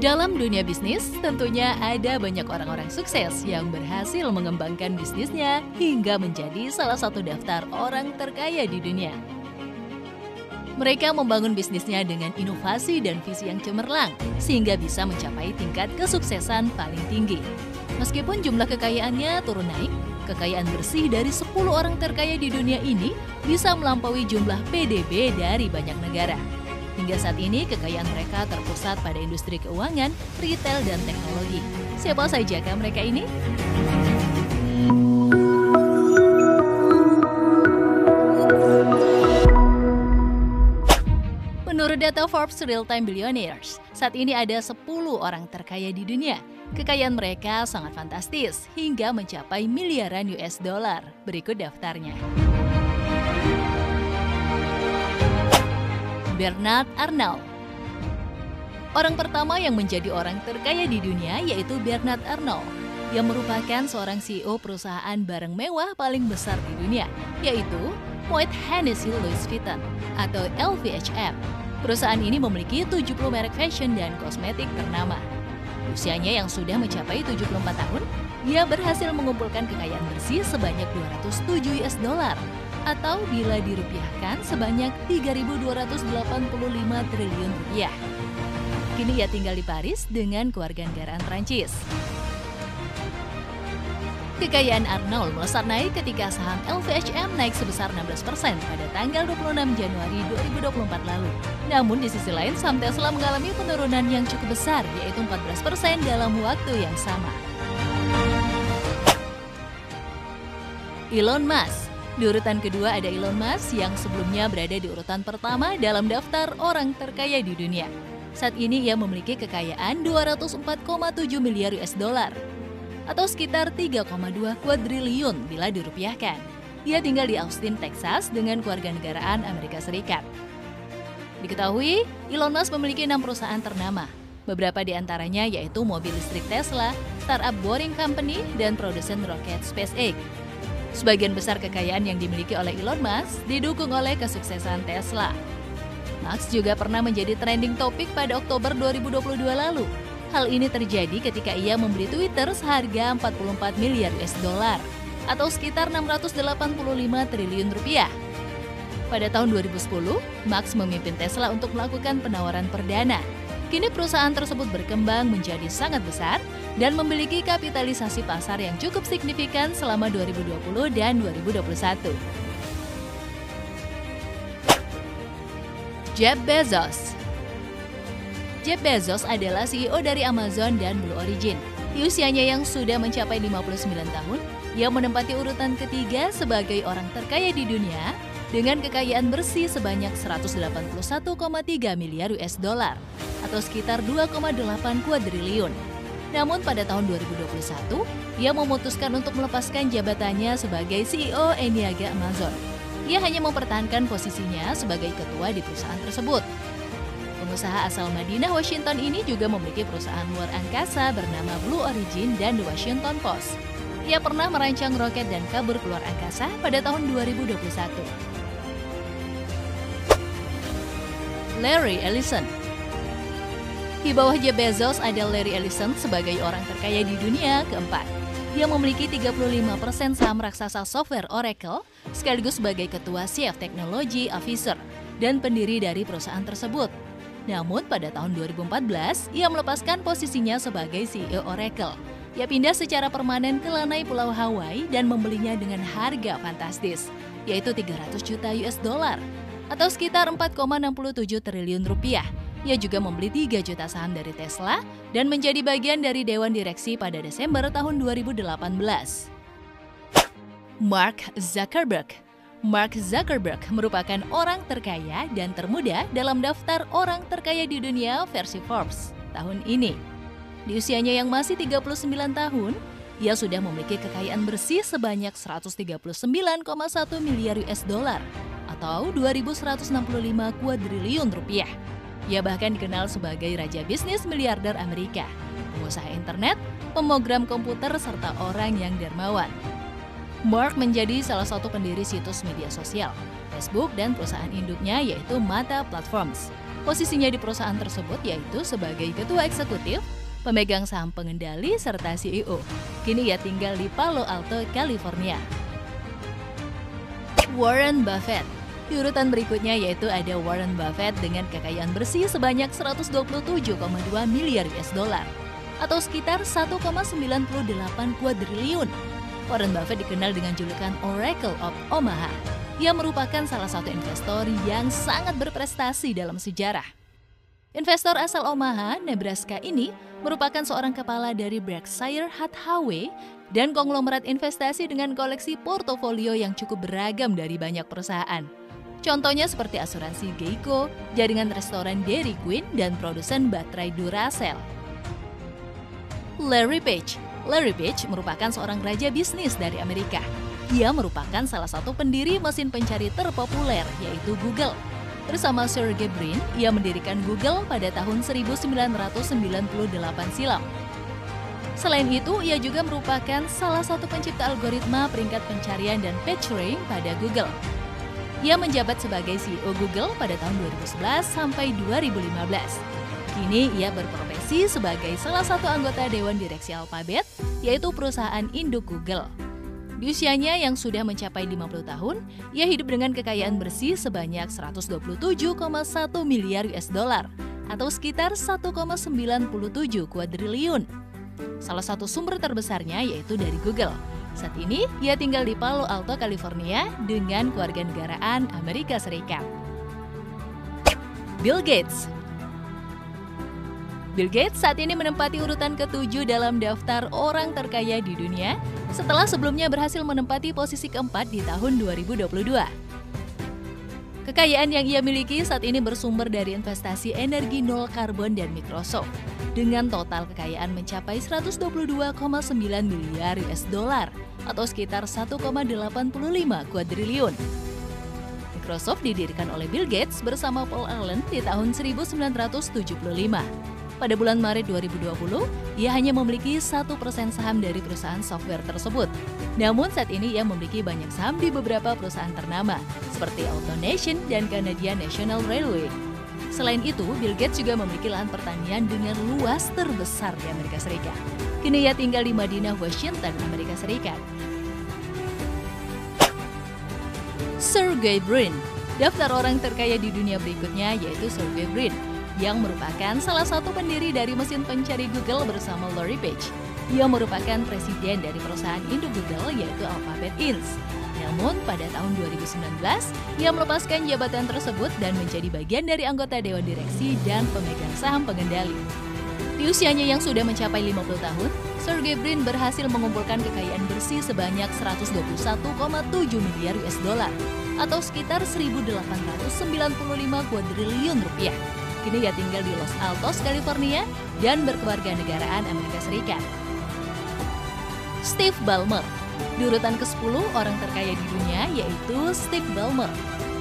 Dalam dunia bisnis, tentunya ada banyak orang-orang sukses yang berhasil mengembangkan bisnisnya hingga menjadi salah satu daftar orang terkaya di dunia. Mereka membangun bisnisnya dengan inovasi dan visi yang cemerlang, sehingga bisa mencapai tingkat kesuksesan paling tinggi. Meskipun jumlah kekayaannya turun naik, kekayaan bersih dari 10 orang terkaya di dunia ini bisa melampaui jumlah PDB dari banyak negara. Hingga saat ini, kekayaan mereka terpusat pada industri keuangan, retail, dan teknologi. Siapa sajakah mereka ini? Menurut data Forbes Real-Time Billionaires, saat ini ada 10 orang terkaya di dunia. Kekayaan mereka sangat fantastis, hingga mencapai miliaran US dollar. Berikut daftarnya. Bernard Arnault. Orang pertama yang menjadi orang terkaya di dunia yaitu Bernard Arnault, yang merupakan seorang CEO perusahaan barang mewah paling besar di dunia, yaitu Moet Hennessy Louis Vuitton atau LVMH. Perusahaan ini memiliki 70 merek fashion dan kosmetik ternama. Usianya yang sudah mencapai 74 tahun, ia berhasil mengumpulkan kekayaan bersih sebanyak 207 US dollar atau bila dirupiahkan sebanyak 3.285 triliun rupiah. Kini ia tinggal di Paris dengan kewarganegaraan Prancis. Kekayaan Arnault melesat naik ketika saham LVMH naik sebesar 16% pada tanggal 26 Januari 2024 lalu. Namun di sisi lain, saham Tesla mengalami penurunan yang cukup besar, yaitu 14% dalam waktu yang sama. Elon Musk. Di urutan kedua ada Elon Musk yang sebelumnya berada di urutan pertama dalam daftar orang terkaya di dunia. Saat ini ia memiliki kekayaan 204,7 miliar US dollar atau sekitar 3,2 kuadriliun bila dirupiahkan. Ia tinggal di Austin, Texas dengan kewarganegaraan Amerika Serikat. Diketahui, Elon Musk memiliki 6 perusahaan ternama. Beberapa di antaranya yaitu mobil listrik Tesla, startup Boring Company, dan produsen roket SpaceX. Sebagian besar kekayaan yang dimiliki oleh Elon Musk didukung oleh kesuksesan Tesla. Musk juga pernah menjadi trending topik pada Oktober 2022 lalu. Hal ini terjadi ketika ia membeli Twitter seharga 44 miliar US dollar atau sekitar 685 triliun rupiah. Pada tahun 2010, Musk memimpin Tesla untuk melakukan penawaran perdana. Kini perusahaan tersebut berkembang menjadi sangat besar dan memiliki kapitalisasi pasar yang cukup signifikan selama 2020 dan 2021. Jeff Bezos. Jeff Bezos adalah CEO dari Amazon dan Blue Origin. Di usianya yang sudah mencapai 59 tahun, ia menempati urutan ketiga sebagai orang terkaya di dunia dengan kekayaan bersih sebanyak 181,3 miliar US dollar atau sekitar 2,8 kuadriliun. Namun pada tahun 2021, ia memutuskan untuk melepaskan jabatannya sebagai CEO Eniaga Amazon. Ia hanya mempertahankan posisinya sebagai ketua di perusahaan tersebut. Pengusaha asal Madinah, Washington ini juga memiliki perusahaan luar angkasa bernama Blue Origin dan The Washington Post. Ia pernah merancang roket dan kabur keluar angkasa pada tahun 2021. Larry Ellison. Di bawah Jeff Bezos ada Larry Ellison sebagai orang terkaya di dunia keempat. Dia memiliki 35% saham raksasa software Oracle, sekaligus sebagai ketua Chief Technology Officer dan pendiri dari perusahaan tersebut. Namun pada tahun 2014, ia melepaskan posisinya sebagai CEO Oracle. Ia pindah secara permanen ke lanai Pulau Hawaii dan membelinya dengan harga fantastis, yaitu 300 juta US dollar atau sekitar 4,67 triliun rupiah. Ia juga membeli 3 juta saham dari Tesla dan menjadi bagian dari Dewan Direksi pada Desember tahun 2018. Mark Zuckerberg. Mark Zuckerberg merupakan orang terkaya dan termuda dalam daftar orang terkaya di dunia versi Forbes tahun ini. Di usianya yang masih 39 tahun, ia sudah memiliki kekayaan bersih sebanyak 139,1 miliar US dollar atau 2.165 kuadriliun rupiah. Ia bahkan dikenal sebagai raja bisnis miliarder Amerika, pengusaha internet, pemrogram komputer, serta orang yang dermawan. Mark menjadi salah satu pendiri situs media sosial, Facebook, dan perusahaan induknya yaitu Meta Platforms. Posisinya di perusahaan tersebut yaitu sebagai ketua eksekutif, pemegang saham pengendali, serta CEO. Kini ia tinggal di Palo Alto, California. Warren Buffett. Di urutan berikutnya yaitu ada Warren Buffett dengan kekayaan bersih sebanyak 127,2 miliar US dollar atau sekitar 1,98 kuadriliun. Warren Buffett dikenal dengan julukan Oracle of Omaha. Ia merupakan salah satu investor yang sangat berprestasi dalam sejarah. Investor asal Omaha, Nebraska ini merupakan seorang kepala dari Berkshire Hathaway dan konglomerat investasi dengan koleksi portofolio yang cukup beragam dari banyak perusahaan. Contohnya seperti asuransi Geico, jaringan restoran Dairy Queen, dan produsen baterai Duracell. Larry Page. Larry Page merupakan seorang raja bisnis dari Amerika. Ia merupakan salah satu pendiri mesin pencari terpopuler, yaitu Google. Bersama Sergey Brin, ia mendirikan Google pada tahun 1998 silam. Selain itu, ia juga merupakan salah satu pencipta algoritma peringkat pencarian dan PageRank pada Google. Ia menjabat sebagai CEO Google pada tahun 2011 sampai 2015. Kini ia berprofesi sebagai salah satu anggota Dewan Direksi Alphabet, yaitu perusahaan induk Google. Di usianya yang sudah mencapai 50 tahun, ia hidup dengan kekayaan bersih sebanyak 127,1 miliar US dollar atau sekitar 1,97 kuadriliun. Salah satu sumber terbesarnya yaitu dari Google. Saat ini, ia tinggal di Palo Alto, California dengan kewarganegaraan Amerika Serikat. Bill Gates. Bill Gates saat ini menempati urutan ke-7 dalam daftar orang terkaya di dunia setelah sebelumnya berhasil menempati posisi keempat di tahun 2022. Kekayaan yang ia miliki saat ini bersumber dari investasi energi nol karbon dan Microsoft, dengan total kekayaan mencapai 122,9 miliar US dollar atau sekitar 1,85 kuadriliun. Microsoft didirikan oleh Bill Gates bersama Paul Allen di tahun 1975. Pada bulan Maret 2020, ia hanya memiliki 1% saham dari perusahaan software tersebut. Namun saat ini ia memiliki banyak saham di beberapa perusahaan ternama, seperti AutoNation dan Canadian National Railway. Selain itu, Bill Gates juga memiliki lahan pertanian dengan luas terbesar di Amerika Serikat. Kini ia tinggal di Madinah, Washington, Amerika Serikat. Sergey Brin. Daftar orang terkaya di dunia berikutnya yaitu Sergey Brin, yang merupakan salah satu pendiri dari mesin pencari Google bersama Larry Page. Ia merupakan presiden dari perusahaan induk Google yaitu Alphabet Inc. Namun pada tahun 2019, ia melepaskan jabatan tersebut dan menjadi bagian dari anggota Dewan Direksi dan pemegang saham pengendali. Di usianya yang sudah mencapai 50 tahun, Sergey Brin berhasil mengumpulkan kekayaan bersih sebanyak 121,7 miliar US dollar atau sekitar 1.895 kuadriliun rupiah. Kini ia tinggal di Los Altos, California dan berkewarganegaraan Amerika Serikat. Steve Ballmer. Di urutan ke-10 orang terkaya di dunia yaitu Steve Ballmer.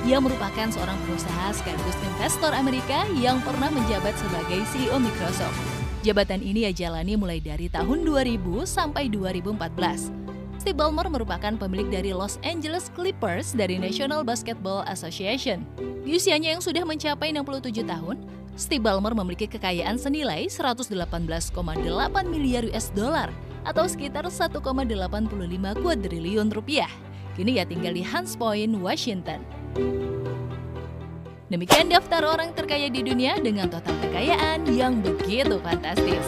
Ia merupakan seorang pengusaha sekaligus investor Amerika yang pernah menjabat sebagai CEO Microsoft. Jabatan ini ia jalani mulai dari tahun 2000 sampai 2014. Steve Ballmer merupakan pemilik dari Los Angeles Clippers dari National Basketball Association. Di usianya yang sudah mencapai 67 tahun, Steve Ballmer memiliki kekayaan senilai 118,8 miliar US dollar atau sekitar 1,85 kuadriliun rupiah. Kini ia tinggal di Hunts Point, Washington. Demikian daftar orang terkaya di dunia dengan total kekayaan yang begitu fantastis.